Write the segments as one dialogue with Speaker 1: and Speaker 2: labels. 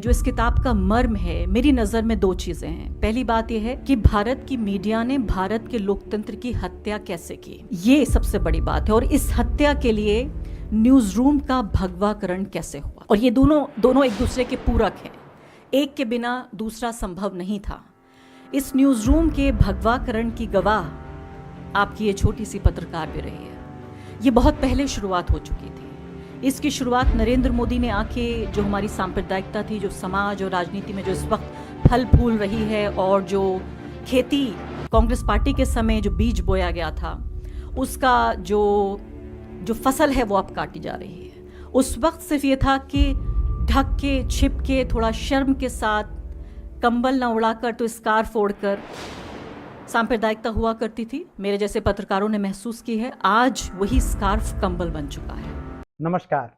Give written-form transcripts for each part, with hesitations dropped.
Speaker 1: जो इस किताब का मर्म है, मेरी नज़र में दो चीज़ें हैं। पहली बात यह है कि भारत की मीडिया ने भारत के लोकतंत्र की हत्या कैसे की, ये सबसे बड़ी बात है। और इस हत्या के लिए न्यूज़ रूम का भगवाकरण कैसे हुआ, और ये दोनों एक दूसरे के पूरक हैं। एक के बिना दूसरा संभव नहीं था। इस न्यूज़ रूम के भगवाकरण की गवाह आपकी ये छोटी सी पत्रकार भी रही है। ये बहुत पहले शुरुआत हो चुकी थी। इसकी शुरुआत नरेंद्र मोदी ने आके, जो हमारी सांप्रदायिकता थी, जो समाज और राजनीति में जो इस वक्त फल फूल रही है, और जो खेती कांग्रेस पार्टी के समय जो बीज बोया गया था, उसका जो फसल है वो अब काटी जा रही है। उस वक्त सिर्फ ये था कि ढक के, छिप के, थोड़ा शर्म के साथ, कंबल ना उड़ाकर तो स्कार्फ ओढ़कर सांप्रदायिकता हुआ करती थी। मेरे जैसे पत्रकारों ने महसूस की है, आज वही स्कार्फ कंबल बन चुका है।
Speaker 2: नमस्कार।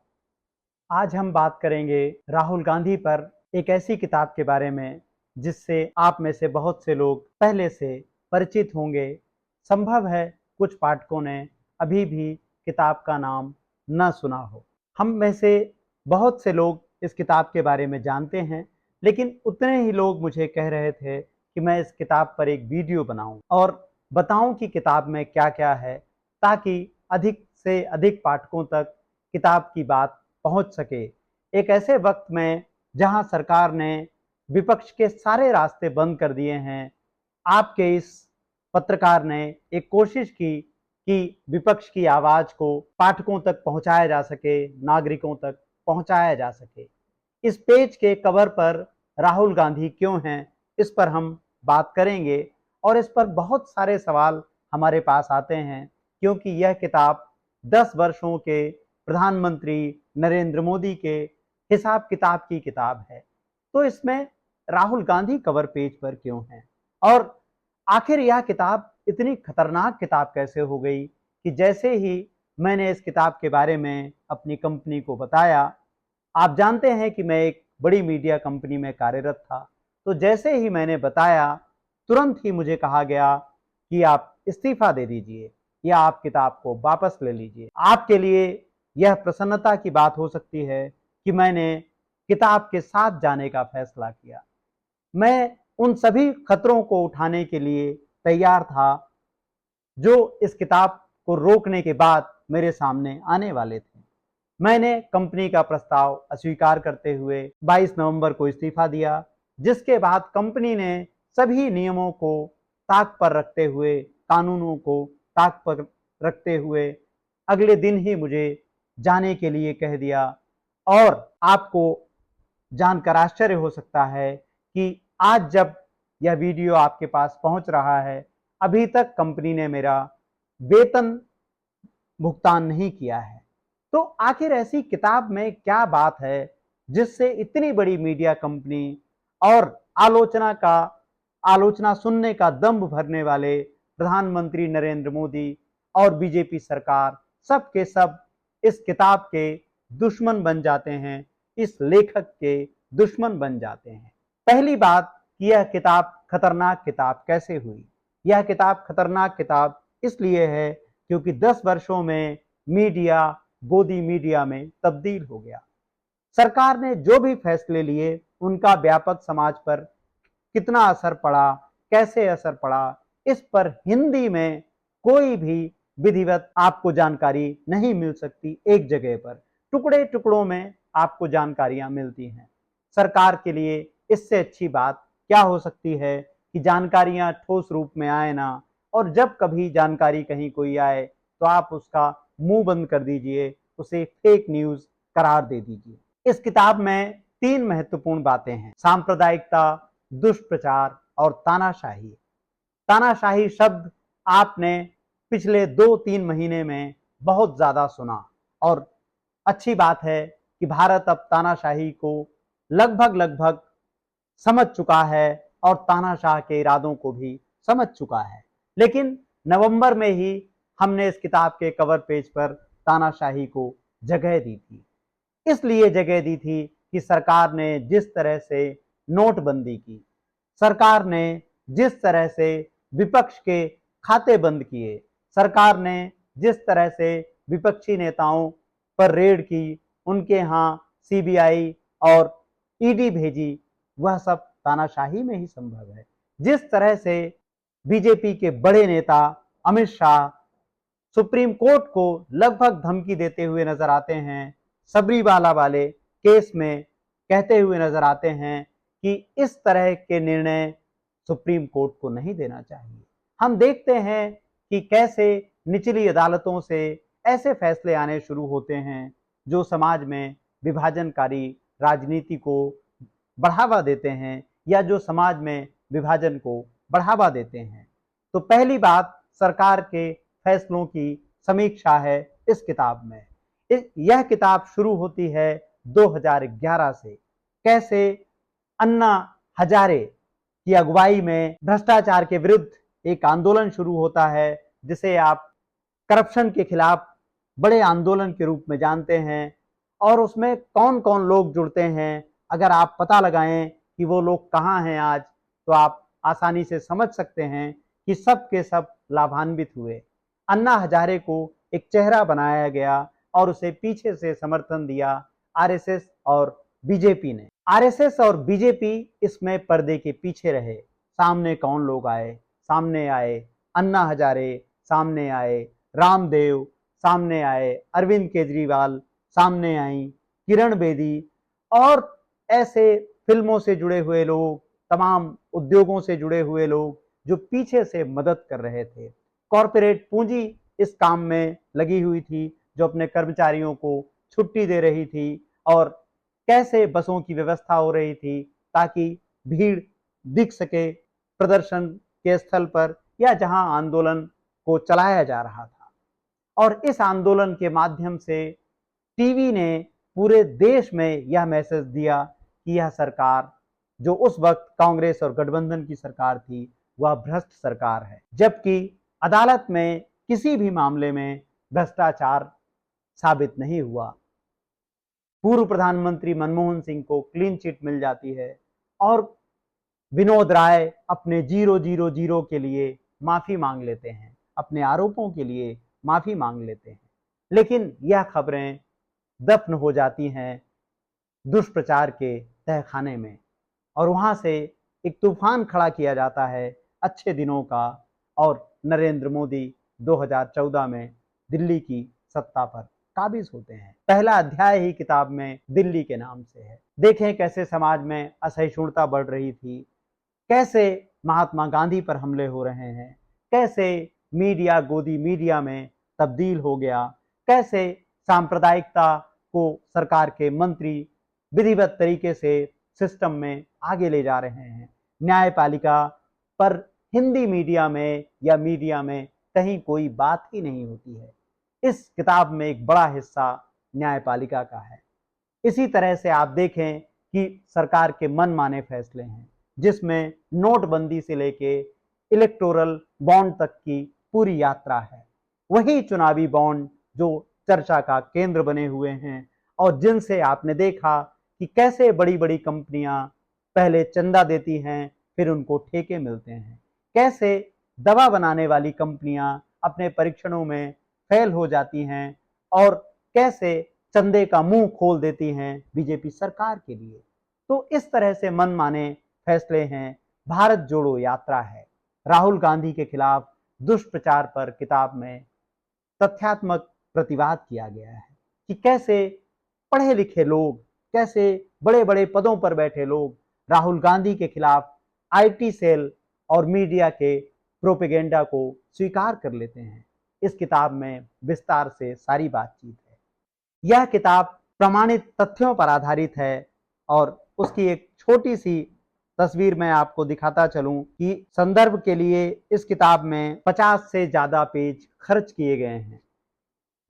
Speaker 2: आज हम बात करेंगे राहुल गांधी पर एक ऐसी किताब के बारे में जिससे आप में से बहुत से लोग पहले से परिचित होंगे। संभव है कुछ पाठकों ने अभी भी किताब का नाम न सुना हो। हम में से बहुत से लोग इस किताब के बारे में जानते हैं, लेकिन उतने ही लोग मुझे कह रहे थे कि मैं इस किताब पर एक वीडियो बनाऊं और बताऊं कि किताब में क्या क्या है, ताकि अधिक से अधिक पाठकों तक किताब की बात पहुंच सके। एक ऐसे वक्त में जहां सरकार ने विपक्ष के सारे रास्ते बंद कर दिए हैं, आपके इस पत्रकार ने एक कोशिश की कि विपक्ष की आवाज को पाठकों तक पहुंचाया जा सके, नागरिकों तक पहुंचाया जा सके। इस पेज के कवर पर राहुल गांधी क्यों हैं, इस पर हम बात करेंगे। और इस पर बहुत सारे सवाल हमारे पास आते हैं, क्योंकि यह किताब 10 वर्षों के प्रधानमंत्री नरेंद्र मोदी के हिसाब किताब की किताब है। तो इसमें राहुल गांधी कवर पेज पर क्यों हैं, और आखिर यह किताब इतनी खतरनाक किताब कैसे हो गई कि जैसे ही मैंने इस किताब के बारे में अपनी कंपनी को बताया, आप जानते हैं कि मैं एक बड़ी मीडिया कंपनी में कार्यरत था, तो जैसे ही मैंने बताया, तुरंत ही मुझे कहा गया कि आप इस्तीफा दे दीजिए या आप किताब को वापस ले लीजिए। आपके लिए यह प्रसन्नता की बात हो सकती है कि मैंने किताब के साथ जाने का फैसला किया। मैं उन सभी खतरों को उठाने के लिए तैयार था जो इस किताब को रोकने के बाद मेरे सामने आने वाले थे। मैंने कंपनी का प्रस्ताव अस्वीकार करते हुए 22 नवंबर को इस्तीफा दिया, जिसके बाद कंपनी ने सभी नियमों को ताक पर रखते हुए, कानूनों को ताक पर रखते हुए अगले दिन ही मुझे जाने के लिए कह दिया। और आपको जानकर आश्चर्य हो सकता है कि आज जब यह वीडियो आपके पास पहुंच रहा है, अभी तक कंपनी ने मेरा वेतन भुगतान नहीं किया है। तो आखिर ऐसी किताब में क्या बात है जिससे इतनी बड़ी मीडिया कंपनी और आलोचना सुनने का दंभ भरने वाले प्रधानमंत्री नरेंद्र मोदी और बीजेपी सरकार सब के सब इस किताब के दुश्मन बन जाते हैं, इस लेखक के दुश्मन बन जाते हैं। पहली बात, यह किताब खतरनाक किताब कैसे हुई? यह किताब खतरनाक किताब इसलिए है क्योंकि 10 वर्षों में मीडिया गोदी मीडिया में तब्दील हो गया। सरकार ने जो भी फैसले लिए, उनका व्यापक समाज पर कितना असर पड़ा, कैसे असर पड़ा, इस पर हिंदी में कोई भी विधिवत आपको जानकारी नहीं मिल सकती। एक जगह पर टुकड़े टुकड़ों में आपको जानकारियां मिलती हैं। सरकार के लिए इससे अच्छी बात क्या हो सकती है कि जानकारियां ठोस रूप में आए ना, और जब कभी जानकारी कहीं कोई आए तो आप उसका मुंह बंद कर दीजिए, उसे फेक न्यूज करार दे दीजिए। इस किताब में 3 महत्वपूर्ण बातें हैं: सांप्रदायिकता, दुष्प्रचार और तानाशाही। तानाशाही शब्द आपने पिछले 2-3 महीने में बहुत ज्यादा सुना, और अच्छी बात है कि भारत अब तानाशाही को लगभग लगभग समझ चुका है और तानाशाह के इरादों को भी समझ चुका है। लेकिन नवंबर में ही हमने इस किताब के कवर पेज पर तानाशाही को जगह दी थी। इसलिए जगह दी थी कि सरकार ने जिस तरह से नोटबंदी की, सरकार ने जिस तरह से विपक्ष के खाते बंद किए, सरकार ने जिस तरह से विपक्षी नेताओं पर रेड की, उनके यहाँ सीबीआई और ईडी भेजी, वह सब तानाशाही में ही संभव है। जिस तरह से बीजेपी के बड़े नेता अमित शाह सुप्रीम कोर्ट को लगभग धमकी देते हुए नजर आते हैं, सबरीवाला वाले केस में कहते हुए नजर आते हैं कि इस तरह के निर्णय सुप्रीम कोर्ट को नहीं देना चाहिए। हम देखते हैं कि कैसे निचली अदालतों से ऐसे फैसले आने शुरू होते हैं जो समाज में विभाजनकारी राजनीति को बढ़ावा देते हैं या जो समाज में विभाजन को बढ़ावा देते हैं। तो पहली बात सरकार के फैसलों की समीक्षा है इस किताब में। यह किताब शुरू होती है 2011 से। कैसे अन्ना हजारे की अगुवाई में भ्रष्टाचार के विरुद्ध एक आंदोलन शुरू होता है, जिसे आप करप्शन के खिलाफ बड़े आंदोलन के रूप में जानते हैं। और उसमें कौन कौन लोग जुड़ते हैं, अगर आप पता लगाएं कि वो लोग कहाँ हैं आज, तो आप आसानी से समझ सकते हैं कि सब के सब लाभान्वित हुए। अन्ना हजारे को एक चेहरा बनाया गया और उसे पीछे से समर्थन दिया आरएसएस और बीजेपी ने। आरएसएस और बीजेपी इसमें पर्दे के पीछे रहे। सामने कौन लोग आए? सामने आए अन्ना हजारे, सामने आए रामदेव, सामने आए अरविंद केजरीवाल, सामने आई किरण बेदी और ऐसे फिल्मों से जुड़े हुए लोग, तमाम उद्योगों से जुड़े हुए लोग जो पीछे से मदद कर रहे थे। कॉरपोरेट पूंजी इस काम में लगी हुई थी, जो अपने कर्मचारियों को छुट्टी दे रही थी और कैसे बसों की व्यवस्था हो रही थी ताकि भीड़ दिख सके प्रदर्शन के स्थल पर या जहां आंदोलन को चलाया जा रहा था। और इस आंदोलन के माध्यम से टीवी ने पूरे देश में यह मैसेज दिया कि यह सरकार, जो उस वक्त कांग्रेस और गठबंधन की सरकार थी, वह भ्रष्ट सरकार है। जबकि अदालत में किसी भी मामले में भ्रष्टाचार साबित नहीं हुआ। पूर्व प्रधानमंत्री मनमोहन सिंह को क्लीन चिट मिल जाती है और विनोद राय अपने 000 के लिए माफी मांग लेते हैं, अपने आरोपों के लिए माफी मांग लेते हैं। लेकिन यह खबरें दफन हो जाती हैं दुष्प्रचार के तहखाने में और वहां से एक तूफान खड़ा किया जाता है अच्छे दिनों का और नरेंद्र मोदी 2014 में दिल्ली की सत्ता पर काबिज होते हैं। पहला अध्याय ही किताब में दिल्ली के नाम से है। देखें कैसे समाज में असहिष्णुता बढ़ रही थी, कैसे महात्मा गांधी पर हमले हो रहे हैं, कैसे मीडिया गोदी मीडिया में तब्दील हो गया, कैसे सांप्रदायिकता को सरकार के मंत्री विधिवत तरीके से सिस्टम में आगे ले जा रहे हैं। न्यायपालिका पर हिंदी मीडिया में या मीडिया में कहीं कोई बात ही नहीं होती है। इस किताब में एक बड़ा हिस्सा न्यायपालिका का है। इसी तरह से आप देखें कि सरकार के मनमाने फैसले हैं, जिसमें नोटबंदी से लेके इलेक्टोरल बॉन्ड तक की पूरी यात्रा है। वही चुनावी बॉन्ड जो चर्चा का केंद्र बने हुए हैं और जिनसे आपने देखा कि कैसे बड़ी बड़ी कंपनियां पहले चंदा देती हैं, फिर उनको ठेके मिलते हैं। कैसे दवा बनाने वाली कंपनियां अपने परीक्षणों में फेल हो जाती हैं और कैसे चंदे का मुंह खोल देती हैं बीजेपी सरकार के लिए। तो इस तरह से मनमाने फैसले हैं। भारत जोड़ो यात्रा है। राहुल गांधी के खिलाफ दुष्प्रचार पर किताब में तथ्यात्मक प्रतिवाद किया गया है कि कैसे पढ़े लिखे लोग, कैसे बड़े बड़े पदों पर बैठे लोग राहुल गांधी के खिलाफ आईटी सेल और मीडिया के प्रोपेगेंडा को स्वीकार कर लेते हैं। इस किताब में विस्तार से सारी बातचीत है। यह किताब प्रमाणित तथ्यों पर आधारित है और उसकी एक छोटी सी तस्वीर मैं आपको दिखाता चलूं कि संदर्भ के लिए इस किताब में 50 से ज्यादा पेज खर्च किए गए हैं।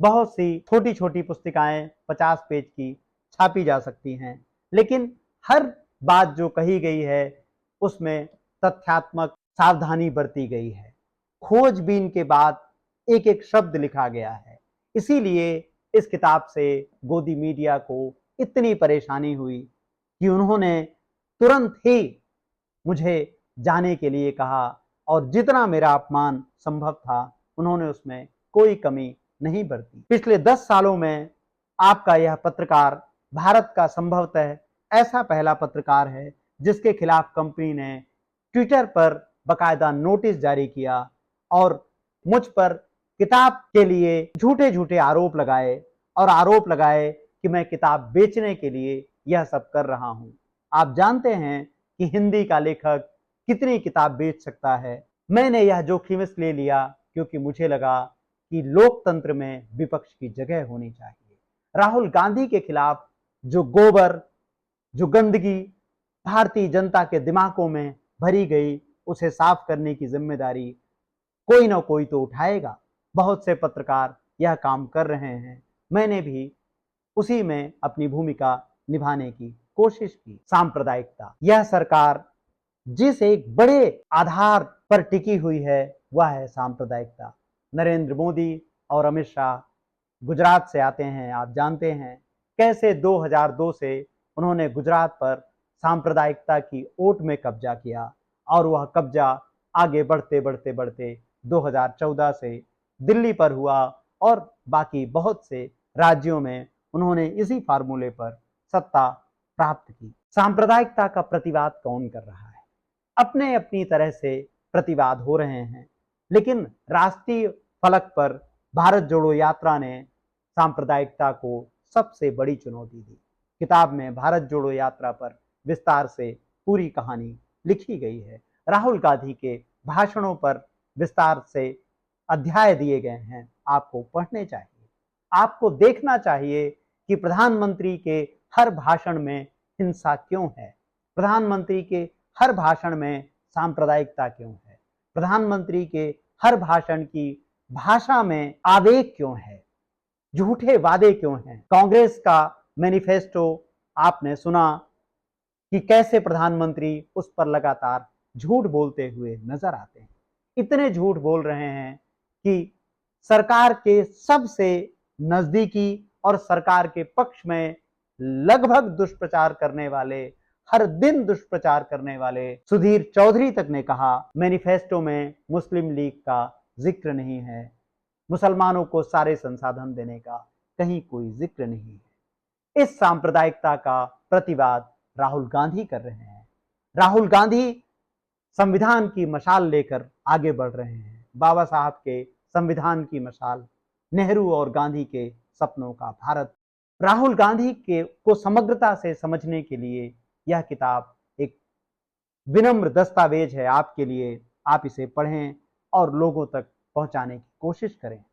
Speaker 2: बहुत सी छोटी छोटी पुस्तिकाएं 50 पेज की छापी जा सकती हैं, लेकिन हर बात जो कही गई है उसमें तथ्यात्मक सावधानी बरती गई है। खोजबीन के बाद एक एक शब्द लिखा गया है। इसीलिए इस किताब से गोदी मीडिया को इतनी परेशानी हुई कि उन्होंने तुरंत ही मुझे जाने के लिए कहा और जितना मेरा अपमान संभव था उन्होंने उसमें कोई कमी नहीं बरती। पिछले 10 सालों में आपका यह पत्रकार भारत का संभवतः ऐसा पहला पत्रकार है जिसके खिलाफ कंपनी ने ट्विटर पर बकायदा नोटिस जारी किया और मुझ पर किताब के लिए झूठे झूठे आरोप लगाए कि मैं किताब बेचने के लिए यह सब कर रहा हूं। आप जानते हैं कि हिंदी का लेखक कितनी किताब बेच सकता है। मैंने यह जोखिम इसलिए लिया क्योंकि मुझे लगा कि लोकतंत्र में विपक्ष की जगह होनी चाहिए। राहुल गांधी के खिलाफ जो गोबर, जो गंदगी भारतीय जनता के दिमागों में भरी गई, उसे साफ करने की जिम्मेदारी कोई ना कोई तो उठाएगा। बहुत से पत्रकार यह काम कर रहे हैं, मैंने भी उसी में अपनी भूमिका निभाने की कोशिश की। सांप्रदायिकता, यह सरकार जिस एक बड़े आधार पर टिकी हुई है वह है सांप्रदायिकता। नरेंद्र मोदी और अमित शाह गुजरात से आते हैं। आप जानते हैं कैसे 2002 से उन्होंने गुजरात पर सांप्रदायिकता की ओट में कब्जा किया और वह कब्जा आगे बढ़ते बढ़ते बढ़ते 2014 से दिल्ली पर हुआ और बाकी बहुत से राज्यों में उन्होंने इसी फार्मूले पर सत्ता प्राप्त की। सांप्रदायिकता का प्रतिवाद कौन कर रहा है? अपने अपनी तरह से प्रतिवाद हो रहे हैं, लेकिन राष्ट्रीय फलक पर भारत जोड़ो यात्रा ने सांप्रदायिकता को सबसे बड़ी चुनौती दी। किताब में भारत जोड़ो यात्रा पर विस्तार से पूरी कहानी लिखी गई है। राहुल गांधी के भाषणों पर विस्तार से अध्याय दिए गए हैं, आपको पढ़ने चाहिए। आपको देखना चाहिए कि प्रधानमंत्री के हर भाषण में हिंसा क्यों है, प्रधानमंत्री के हर भाषण में सांप्रदायिकता क्यों है, प्रधानमंत्री के हर भाषण की भाषा में आवेग क्यों है, झूठे वादे क्यों हैं। कांग्रेस का मैनिफेस्टो आपने सुना कि कैसे प्रधानमंत्री उस पर लगातार झूठ बोलते हुए नजर आते हैं। इतने झूठ बोल रहे हैं कि सरकार के सबसे नजदीकी और सरकार के पक्ष में लगभग दुष्प्रचार करने वाले, हर दिन दुष्प्रचार करने वाले सुधीर चौधरी तक ने कहा मैनिफेस्टो में मुस्लिम लीग का जिक्र नहीं है, मुसलमानों को सारे संसाधन देने का कहीं कोई जिक्र नहीं है। इस सांप्रदायिकता का प्रतिवाद राहुल गांधी कर रहे हैं। राहुल गांधी संविधान की मशाल लेकर आगे बढ़ रहे हैं। बाबा साहब के संविधान की मशाल, नेहरू और गांधी के सपनों का भारत। राहुल गांधी को समग्रता से समझने के लिए यह किताब एक विनम्र दस्तावेज है आपके लिए। आप इसे पढ़ें और लोगों तक पहुंचाने की कोशिश करें।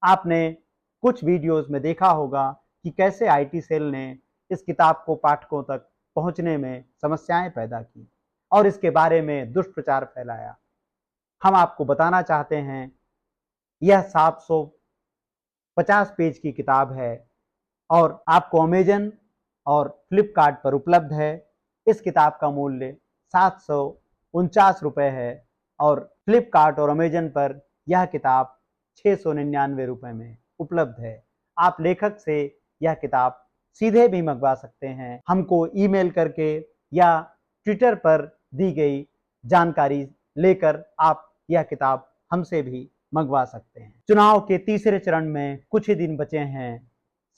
Speaker 2: आपने कुछ वीडियोस में देखा होगा कि कैसे आईटी सेल ने इस किताब को पाठकों तक पहुंचने में समस्याएं पैदा की और इसके बारे में दुष्प्रचार फैलाया। हम आपको बताना चाहते हैं, यह 750 पेज की किताब है और आपको अमेजन और फ्लिपकार्ट पर उपलब्ध है। इस किताब का मूल्य 749 रुपये है और फ्लिपकार्ट और अमेजन पर यह किताब 699 रुपये में उपलब्ध है। आप लेखक से यह किताब सीधे भी मंगवा सकते हैं, हमको ईमेल करके या ट्विटर पर दी गई जानकारी लेकर आप यह किताब हमसे भी मंगवा सकते हैं। चुनाव के तीसरे चरण में कुछ ही दिन बचे हैं।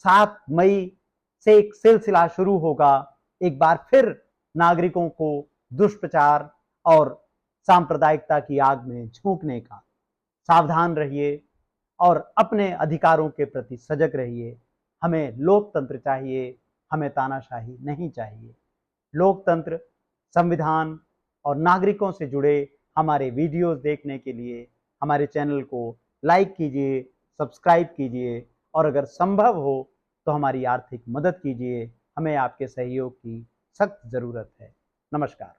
Speaker 2: 7 मई से एक सिलसिला शुरू होगा, एक बार फिर नागरिकों को दुष्प्रचार और सांप्रदायिकता की आग में झोंकने का। सावधान रहिए और अपने अधिकारों के प्रति सजग रहिए। हमें लोकतंत्र चाहिए, हमें तानाशाही नहीं चाहिए। लोकतंत्र, संविधान और नागरिकों से जुड़े हमारे वीडियोस देखने के लिए हमारे चैनल को लाइक कीजिए, सब्सक्राइब कीजिए और अगर संभव हो तो हमारी आर्थिक मदद कीजिए। हमें आपके सहयोग की सख्त ज़रूरत है। नमस्कार।